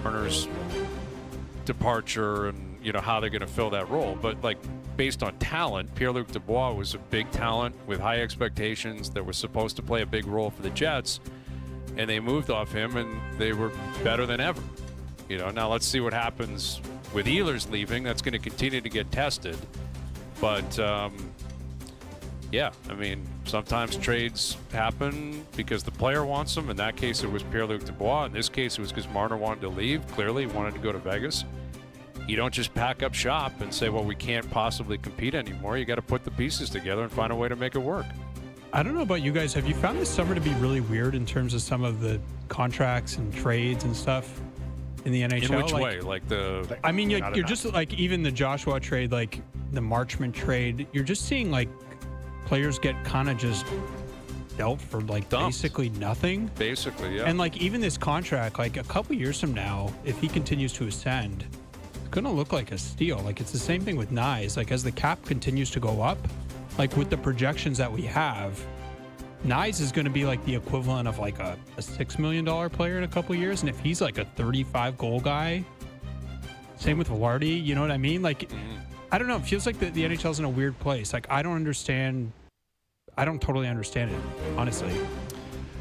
Marner's departure and, you know, how they're going to fill that role. But, like, based on talent, Pierre-Luc Dubois was a big talent with high expectations that was supposed to play a big role for the Jets, and they moved off him, and they were better than ever. You know, now let's see what happens with Ehlers leaving. That's going to continue to get tested. But, yeah, I mean, sometimes trades happen because the player wants them. In that case, it was Pierre-Luc Dubois. In this case, it was because Marner wanted to leave. Clearly, he wanted to go to Vegas. You don't just pack up shop and say, well, we can't possibly compete anymore. You got to put the pieces together and find a way to make it work. I don't know about you guys. Have you found this summer to be really weird in terms of some of the contracts and trades and stuff in the NHL? In which way? Like the... I mean, you're just like even the Joshua trade, like the Marchment trade, you're just seeing like players get kind of just dealt for like dumped. Basically nothing. Basically, yeah. And like even this contract, like a couple years from now, if he continues to ascend, it's going to look like a steal. Like it's the same thing with Nyes. Like as the cap continues to go up, like with the projections that we have, Nyes is going to be like the equivalent of like a $6 million player in a couple years. And if he's like a 35 goal guy, same with Velarde, you know what I mean? Like, I don't know. It feels like the NHL's in a weird place. Like, I don't totally understand it, honestly.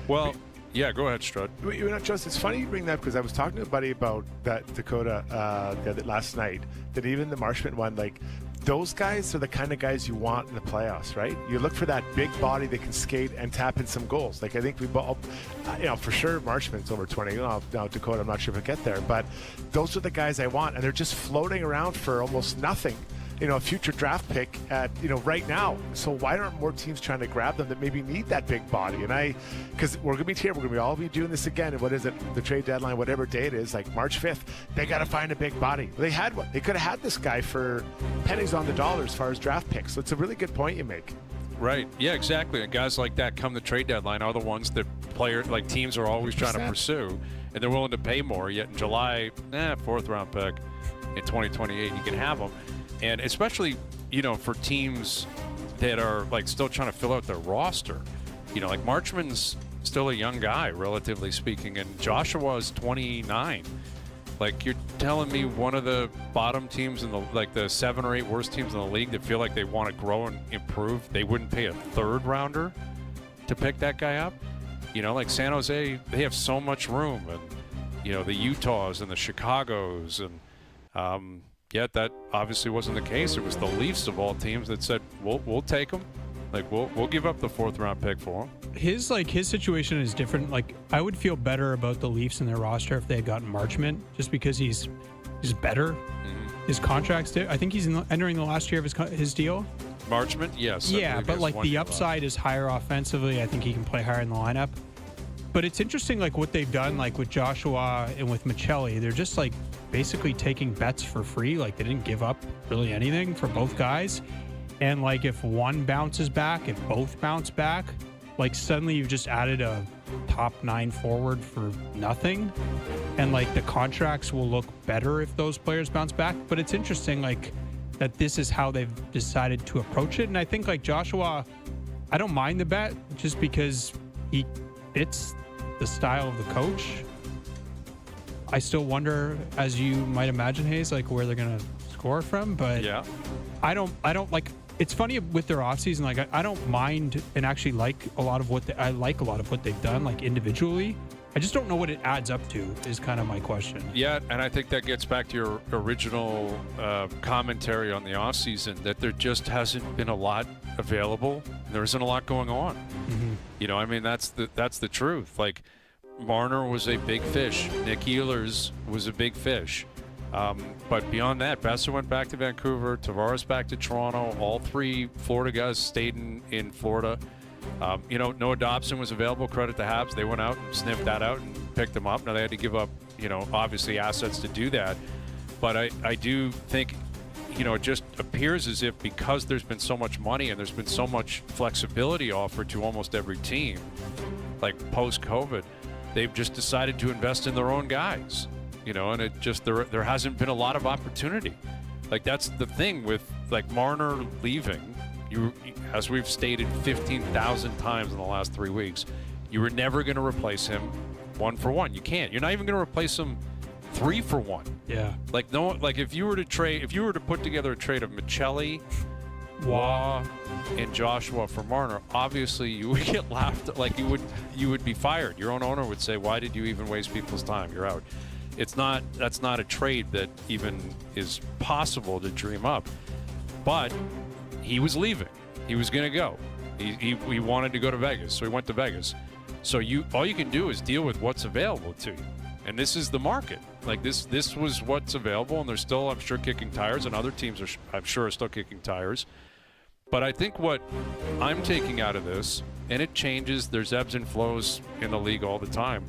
Well, yeah, go ahead, Strud. You know, Joseph, it's funny you bring that because I was talking to a buddy about that Dakota last night, that even the Marchment one, like, those guys are the kind of guys you want in the playoffs, right? You look for that big body that can skate and tap in some goals. Like, I think we both, you know, for sure Marchment's over 20. Now Dakota, I'm not sure if he'll get there, but those are the guys I want, and they're just floating around for almost nothing. You know, a future draft pick at, you know, right now. So why aren't more teams trying to grab them that maybe need that big body? And because we're going to be here, we're going to all be doing this again. And what is it? The trade deadline, whatever day it is, like March 5th, they got to find a big body. They had one. They could have had this guy for pennies on the dollar as far as draft picks. So it's a really good point you make. Right. Yeah, exactly. And guys like that come the trade deadline are the ones that teams are always 100%. trying to pursue, and they're willing to pay more. Yet in July, fourth round pick in 2028, you can have them. And especially, you know, for teams that are like still trying to fill out their roster, you know, like Marchman's still a young guy, relatively speaking, and Joshua is 29. Like, you're telling me one of the bottom teams in the 7 or 8 worst teams in the league that feel like they want to grow and improve, they wouldn't pay a third rounder to pick that guy up? You know, like San Jose, they have so much room, and, you know, the Utahs and the Chicagos, and yet that obviously wasn't the case. It was the Leafs of all teams that said, we'll take him. Like, we'll give up the 4th round pick for him. His situation is different. Like, I would feel better about the Leafs and their roster if they had gotten Marchment, just because he's better. Mm-hmm. His contract's I think he's entering the last year of his deal. Marchment, yes. Yeah, but like the upside is higher offensively. I think he can play higher in the lineup. But it's interesting, like what they've done, like with Joshua and with Michelli. They're just like basically taking bets for free. Like they didn't give up really anything for both guys. And like if one bounces back, if both bounce back, like suddenly you've just added a top 9 forward for nothing. And like the contracts will look better if those players bounce back. But it's interesting, like that this is how they've decided to approach it. And I think like Joshua, I don't mind the bet just because he fits the style of the coach. I still wonder, as you might imagine, Hayes, like where they're gonna score from. But yeah, I don't like. It's funny with their offseason. Like I don't mind and actually like a lot of what they've done, like individually. I just don't know what it adds up to. Is kind of my question. Yeah, and I think that gets back to your original commentary on the offseason, that there just hasn't been a lot available. There isn't a lot going on. Mm-hmm. You know, I mean, that's the truth. Like, Marner was a big fish. Nick Ehlers was a big fish. But beyond that, Besser went back to Vancouver, Tavares back to Toronto. All 3 Florida guys stayed in Florida. You know, Noah Dobson was available. Credit the Habs. They went out and sniffed that out and picked him up. Now, they had to give up, you know, obviously assets to do that. But I do think, you know, it just appears as if because there's been so much money and there's been so much flexibility offered to almost every team, like post-COVID, they've just decided to invest in their own guys, you know, and it just, there hasn't been a lot of opportunity. Like, that's the thing with, like, Marner leaving. You, as we've stated 15,000 times in the last 3 weeks, you were never going to replace him 1 for 1. You can't. You're not even going to replace him 3 for 1. Yeah. Like if you were to put together a trade of Michelli, Waugh, and Joshua for Marner, obviously you would get laughed at. Like you would be fired. Your own owner would say, "Why did you even waste people's time? You're out." That's not a trade that even is possible to dream up. But he was leaving. He was going to go. He wanted to go to Vegas, so he went to Vegas. So all you can do is deal with what's available to you. And this is the market. Like this was what's available, and they're still, I'm sure, kicking tires, and other teams I'm sure are still kicking tires. But I think what I'm taking out of this, and it changes, there's ebbs and flows in the league all the time.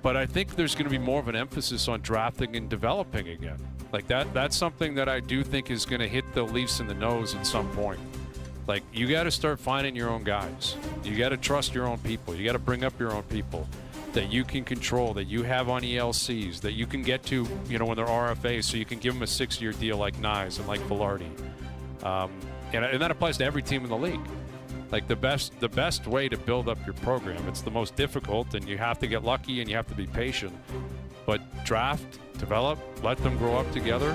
But I think there's going to be more of an emphasis on drafting and developing again. Like that's something that I do think is going to hit the Leafs in the nose at some point. Like, you got to start finding your own guys. You got to trust your own people. You got to bring up your own people that you can control, that you have on ELCs, that you can get to, when they're RFAs, so you can give them a 6-year deal like Nyes and like Velarde. And that applies to every team in the league. Like the best way to build up your program. It's the most difficult, and you have to get lucky and you have to be patient. But draft, develop, let them grow up together.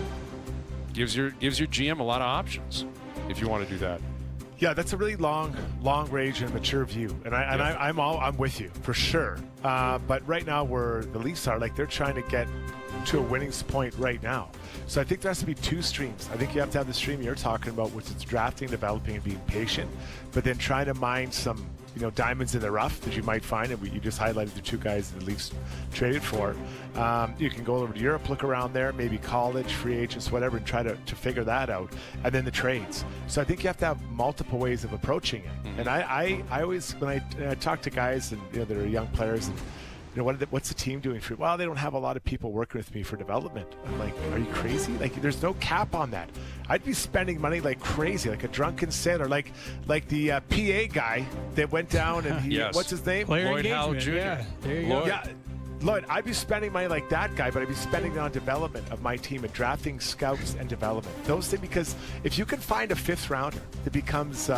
Gives your GM a lot of options if you want to do that. Yeah, that's a really long range and mature view, and I'm with you for sure. But right now, where the Leafs are, like, they're trying to get to a winning point right now. So I think there has to be 2 streams. I think you have to have the stream you're talking about, which is drafting, developing, and being patient, but then trying to mine some diamonds in the rough that you might find, and you just highlighted the 2 guys that the Leafs traded for. You can go over to Europe, look around there, maybe college, free agents, whatever, and try to figure that out, and then the trades. So I think you have to have multiple ways of approaching it. Mm-hmm. And I always, when I talk to guys and that are young players, and what's the team doing for you? Well, they don't have a lot of people working with me for development. I'm like, are you crazy? Like, there's no cap on that. I'd be spending money like crazy, like a drunken sailor, like the PA guy that went down and yes. What's his name? Player Lloyd Howe engagement. Jr. Yeah, there you go. Yeah, Lloyd, I'd be spending money like that guy, but I'd be spending it on development of my team and drafting scouts and development. Those things, because if you can find a 5th rounder that becomes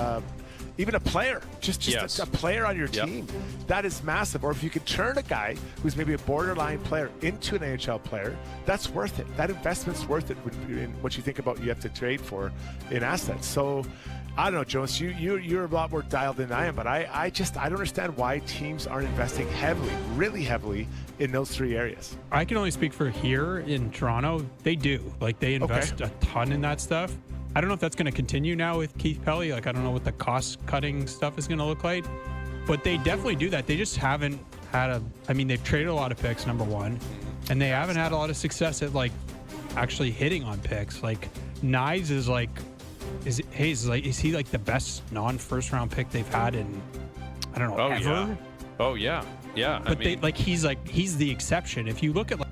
even a player, just yes. a player on your team, that is massive. Or if you could turn a guy who's maybe a borderline player into an NHL player, that's worth it. That investment's worth it in what you think about you have to trade for in assets. So I don't know, Jonas, you're a lot more dialed in than I am, but I don't understand why teams aren't investing really heavily in those 3 areas. I can only speak for here in Toronto. They do. Like, they invest a ton in that stuff. I don't know if that's going to continue now with Keith Pelly. Like, I don't know what the cost-cutting stuff is going to look like. But they definitely do that. They just haven't had they've traded a lot of picks, number one. And they haven't had a lot of success at, like, actually hitting on picks. Like, Nyes is, like... Is he like the best non-first round pick they've had in, I don't know, ever? Yeah. Oh yeah. But he's the exception. If you look at, like,